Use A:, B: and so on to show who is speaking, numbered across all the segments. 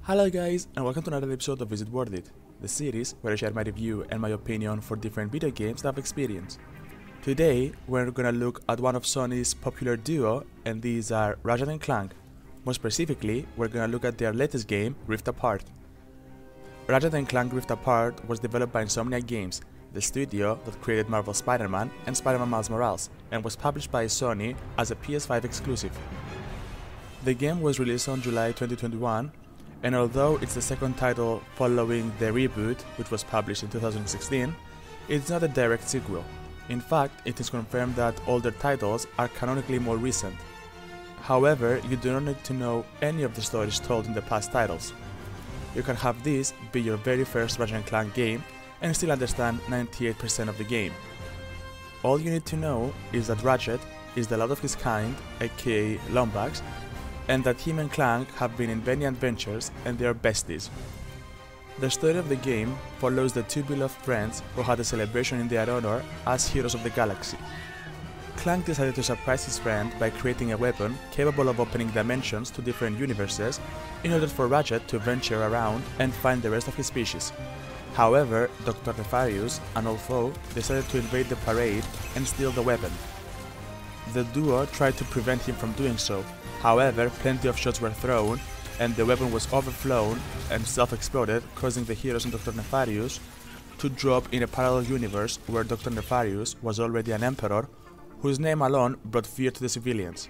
A: Hello guys, and welcome to another episode of Visit Worth It, the series where I share my review and my opinion for different video games that I've experienced. Today, we're gonna look at one of Sony's popular duo, and these are Ratchet and Clank. More specifically, we're gonna look at their latest game, Rift Apart. Ratchet and Clank Rift Apart was developed by Insomniac Games, the studio that created Marvel's Spider-Man and Spider-Man Miles Morales, and was published by Sony as a PS5 exclusive. The game was released on July 2021, and although it's the second title following the reboot, which was published in 2016, it's not a direct sequel. In fact, it is confirmed that older titles are canonically more recent. However, you do not need to know any of the stories told in the past titles. You can have this be your very first Ratchet & Clank game and still understand 98% of the game. All you need to know is that Ratchet is the lad of his kind, aka Lombax, and that him and Clank have been in many adventures and they are besties. The story of the game follows the two beloved friends who had a celebration in their honor as heroes of the galaxy. Clank decided to surprise his friend by creating a weapon capable of opening dimensions to different universes in order for Ratchet to venture around and find the rest of his species. However, Dr. Nefarious, an old foe, decided to invade the parade and steal the weapon. The duo tried to prevent him from doing so. However, plenty of shots were thrown, and the weapon was overflown and self-exploded, causing the heroes and Dr. Nefarious to drop in a parallel universe where Dr. Nefarious was already an emperor, whose name alone brought fear to the civilians.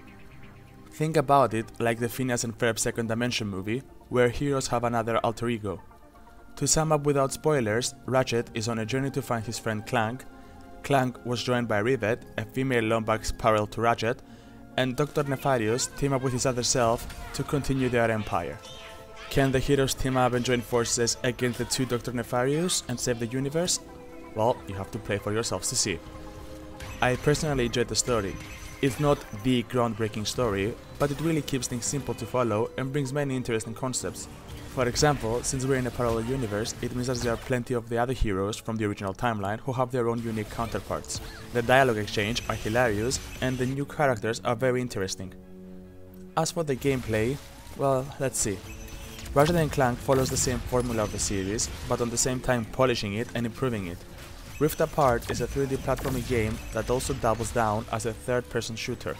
A: Think about it like the Phineas and Ferb Second Dimension movie, where heroes have another alter ego. To sum up without spoilers, Ratchet is on a journey to find his friend Clank. Clank was joined by Rivet, a female Lombax parallel to Ratchet, and Dr. Nefarious team up with his other self to continue their empire. Can the heroes team up and join forces against the two Dr. Nefarious and save the universe? Well, you have to play for yourselves to see. I personally enjoyed the story. It's not the groundbreaking story, but it really keeps things simple to follow and brings many interesting concepts. For example, since we're in a parallel universe, it means that there are plenty of the other heroes from the original timeline who have their own unique counterparts. The dialogue exchange are hilarious, and the new characters are very interesting. As for the gameplay, well, let's see. Ratchet & Clank follows the same formula of the series, but at the same time polishing it and improving it. Rift Apart is a 3D platforming game that also doubles down as a third-person shooter.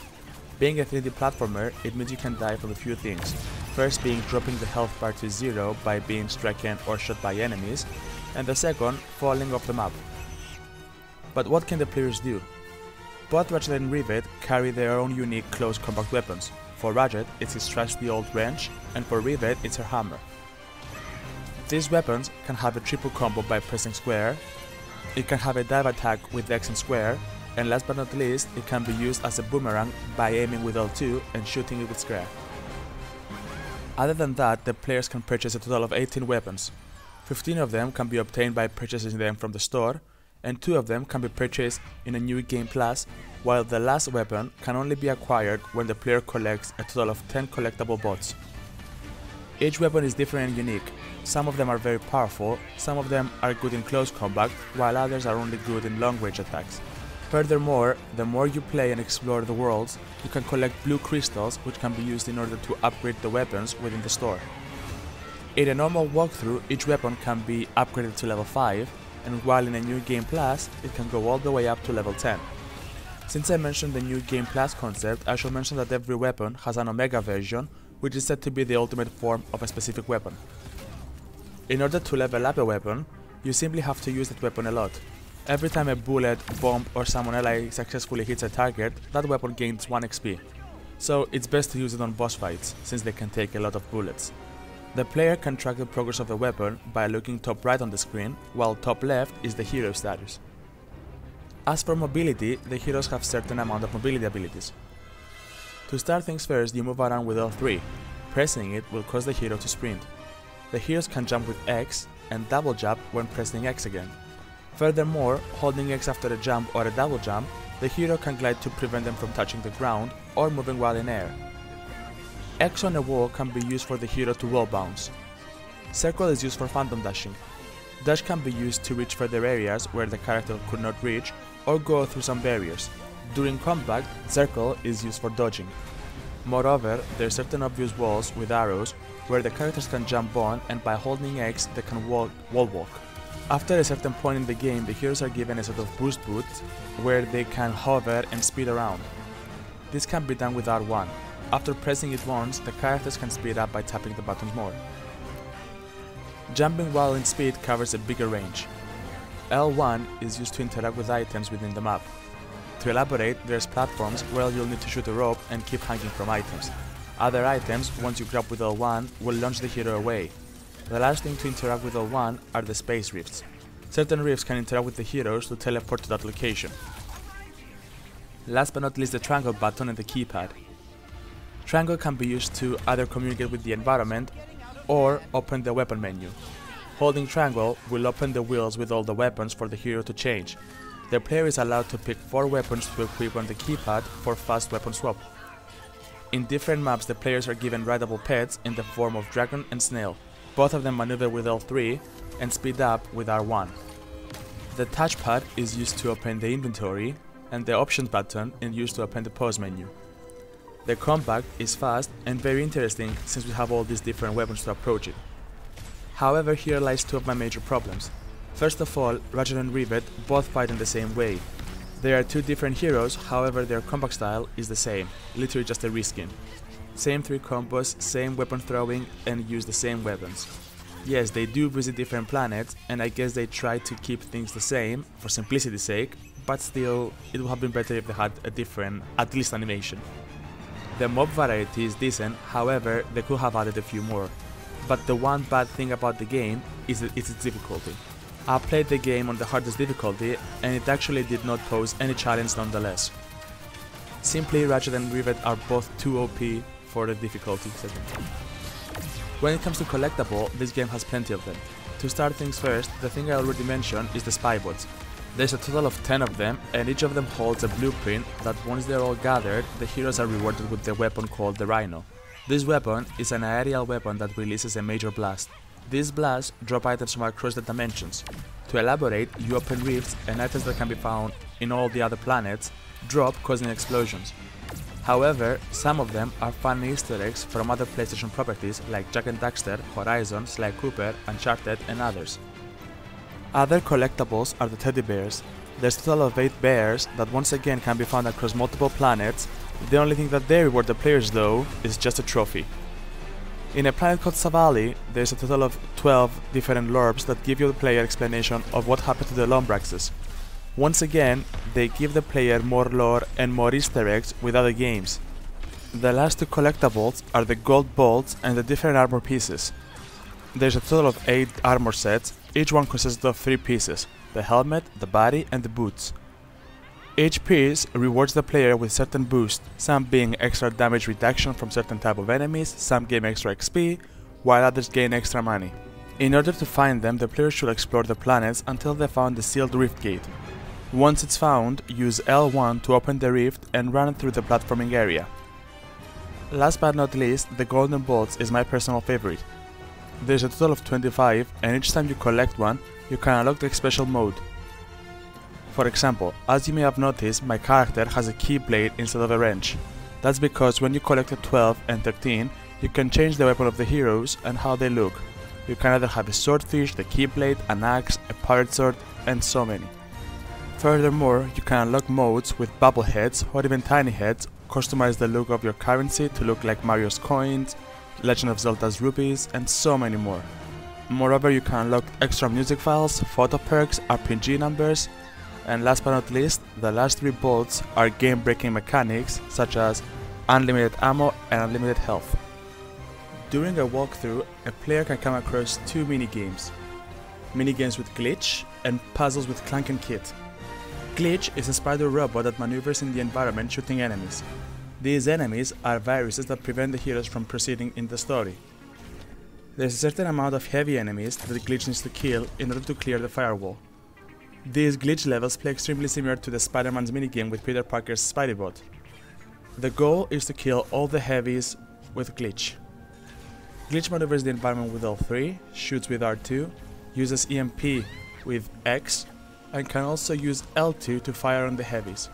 A: Being a 3D platformer, it means you can die from a few things. First being dropping the health bar to zero by being stricken or shot by enemies, and the second, falling off the map. But what can the players do? Both Ratchet and Rivet carry their own unique close combat weapons. For Ratchet, it's his trusty old wrench, and for Rivet, it's her hammer. These weapons can have a triple combo by pressing square, it can have a dive attack with X and square, and last but not least, it can be used as a boomerang by aiming with L2 and shooting it with square. Other than that, the players can purchase a total of 18 weapons. 15 of them can be obtained by purchasing them from the store, and 2 of them can be purchased in a new Game Plus, while the last weapon can only be acquired when the player collects a total of 10 collectible bots. Each weapon is different and unique. Some of them are very powerful, some of them are good in close combat, while others are only good in long-range attacks. Furthermore, the more you play and explore the worlds, you can collect blue crystals which can be used in order to upgrade the weapons within the store. In a normal walkthrough, each weapon can be upgraded to level 5, and while in a new Game Plus, it can go all the way up to level 10. Since I mentioned the new Game Plus concept, I shall mention that every weapon has an Omega version, which is said to be the ultimate form of a specific weapon. In order to level up a weapon, you simply have to use that weapon a lot. Every time a bullet, bomb or summon ally successfully hits a target, that weapon gains 1 XP. So it's best to use it on boss fights, since they can take a lot of bullets. The player can track the progress of the weapon by looking top right on the screen, while top left is the hero status. As for mobility, the heroes have certain amount of mobility abilities. To start things first, you move around with L3. Pressing it will cause the hero to sprint. The heroes can jump with X and double jump when pressing X again. Furthermore, holding X after a jump or a double jump, the hero can glide to prevent them from touching the ground or moving while in air. X on a wall can be used for the hero to wall bounce. Circle is used for phantom dashing. Dash can be used to reach further areas where the character could not reach or go through some barriers. During combat, Circle is used for dodging. Moreover, there are certain obvious walls with arrows where the characters can jump on, and by holding X they can wall walk. After a certain point in the game, the heroes are given a sort of boost boot where they can hover and speed around. This can be done with R1. After pressing it once, the characters can speed up by tapping the buttons more. Jumping while in speed covers a bigger range. L1 is used to interact with items within the map. To elaborate, there's platforms where you'll need to shoot a rope and keep hanging from items. Other items, once you grab with L1, will launch the hero away. The last thing to interact with L1 are the space rifts. Certain rifts can interact with the heroes to teleport to that location. Last but not least, the triangle button and the keypad. Triangle can be used to either communicate with the environment or open the weapon menu. Holding triangle will open the wheels with all the weapons for the hero to change. The player is allowed to pick 4 weapons to equip on the keypad for fast weapon swap. In different maps, the players are given rideable pets in the form of dragon and snail. Both of them maneuver with L3 and speed up with R1. The touchpad is used to open the inventory, and the options button is used to open the pause menu. The combat is fast and very interesting since we have all these different weapons to approach it. However, here lies 2 of my major problems. First of all, Ratchet and Rivet both fight in the same way. They are 2 different heroes, however their combat style is the same, literally just a reskin. Same 3 combos, same weapon throwing, and use the same weapons. Yes, they do visit different planets, and I guess they try to keep things the same for simplicity's sake, but still, it would have been better if they had a different, at least animation. The mob variety is decent, however, they could have added a few more. But the one bad thing about the game is its difficulty. I played the game on the hardest difficulty, and it actually did not pose any challenge nonetheless. Simply, Ratchet and Rivet are both too OP for the difficulty setting. When it comes to collectible, this game has plenty of them. To start things first, the thing I already mentioned is the spy bots. There's a total of 10 of them, and each of them holds a blueprint that once they're all gathered, the heroes are rewarded with the weapon called the Rhino. This weapon is an aerial weapon that releases a major blast. These blasts drop items from across the dimensions. To elaborate, you open rifts, and items that can be found in all the other planets drop, causing explosions. However, some of them are fun Easter eggs from other PlayStation properties like Jak and Daxter, Horizon, Sly Cooper, Uncharted, and others. Other collectibles are the teddy bears. There's a total of 8 bears that once again can be found across multiple planets. The only thing that they reward the players though is just a trophy. In a planet called Savali, there's a total of 12 different lorbs that give you the player explanation of what happened to the Lombraxes. Once again, they give the player more lore and more Easter eggs with other games. The last 2 collectibles are the gold bolts and the different armor pieces. There's a total of 8 armor sets, each one consists of 3 pieces, the helmet, the body, and the boots. Each piece rewards the player with certain boosts, some being extra damage reduction from certain type of enemies, some gain extra XP, while others gain extra money. In order to find them, the player should explore the planets until they found the sealed rift gate. Once it's found, use L1 to open the rift and run through the platforming area. Last but not least, the golden bolts is my personal favorite. There's a total of 25, and each time you collect one, you can unlock the special mode. For example, as you may have noticed, my character has a keyblade instead of a wrench. That's because when you collect 12 and 13, you can change the weapon of the heroes and how they look. You can either have a swordfish, the keyblade, an axe, a pirate sword, and so many. Furthermore, you can unlock modes with bubble heads or even tiny heads, customize the look of your currency to look like Mario's coins, Legend of Zelda's rupees, and so many more. Moreover, you can unlock extra music files, photo perks, RPG numbers, and last but not least, the last 3 bolts are game-breaking mechanics such as unlimited ammo and unlimited health. During a walkthrough, a player can come across 2 minigames. Minigames with Glitch and puzzles with Clank and Kit. Glitch is a spider robot that maneuvers in the environment shooting enemies. These enemies are viruses that prevent the heroes from proceeding in the story. There's a certain amount of heavy enemies that the Glitch needs to kill in order to clear the firewall. These glitch levels play extremely similar to the Spider-Man's minigame with Peter Parker's Spidey-Bot. The goal is to kill all the heavies with Glitch. Glitch maneuvers the environment with L3, shoots with R2, uses EMP with X, and can also use L2 to fire on the heavies.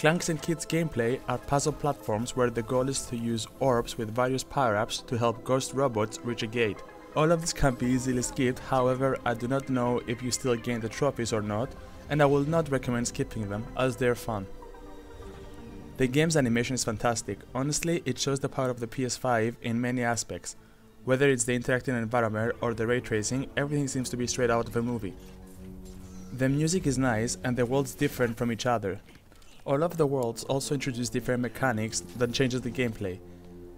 A: Clank's and Kid's gameplay are puzzle platforms where the goal is to use orbs with various power-ups to help ghost robots reach a gate. All of this can be easily skipped, however I do not know if you still gain the trophies or not, and I will not recommend skipping them as they are fun. The game's animation is fantastic. Honestly, it shows the power of the PS5 in many aspects. Whether it's the interactive environment or the ray tracing, everything seems to be straight out of a movie. The music is nice and the worlds different from each other. All of the worlds also introduce different mechanics that changes the gameplay.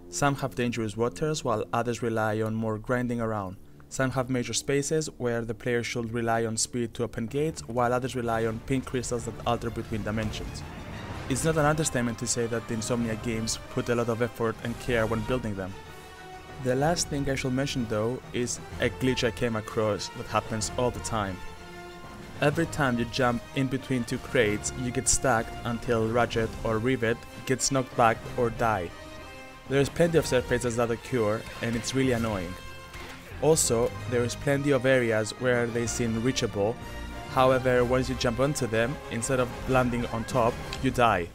A: Some have dangerous waters while others rely on more grinding around. Some have major spaces where the player should rely on speed to open gates, while others rely on pink crystals that alter between dimensions. It's not an understatement to say that the Insomniac games put a lot of effort and care when building them. The last thing I should mention though is a glitch I came across that happens all the time. Every time you jump in between two crates, you get stuck until Ratchet or Rivet gets knocked back or die. There is plenty of surfaces that occur and it's really annoying. Also, there is plenty of areas where they seem reachable. However, once you jump onto them, instead of landing on top, you die.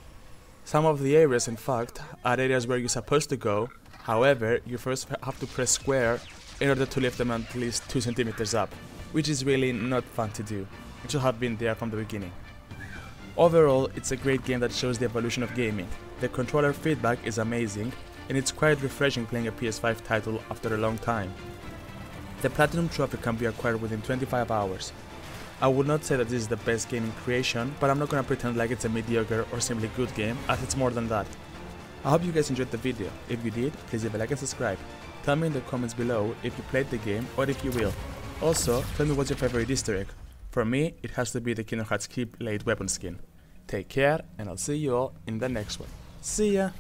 A: Some of the areas in fact are areas where you're supposed to go, however, you first have to press square in order to lift them at least 2 centimeters up, which is really not fun to do. It should have been there from the beginning. Overall, it's a great game that shows the evolution of gaming. The controller feedback is amazing, and it's quite refreshing playing a PS5 title after a long time. The Platinum Trophy can be acquired within 25 hours. I would not say that this is the best game in creation, but I'm not gonna pretend like it's a mediocre or simply good game, as it's more than that. I hope you guys enjoyed the video. If you did, please leave a like and subscribe. Tell me in the comments below if you played the game or if you will. Also, tell me what's your favorite Easter egg. For me, it has to be the Kingdom Hearts Keyblade weapon skin. Take care, and I'll see you all in the next one. See ya!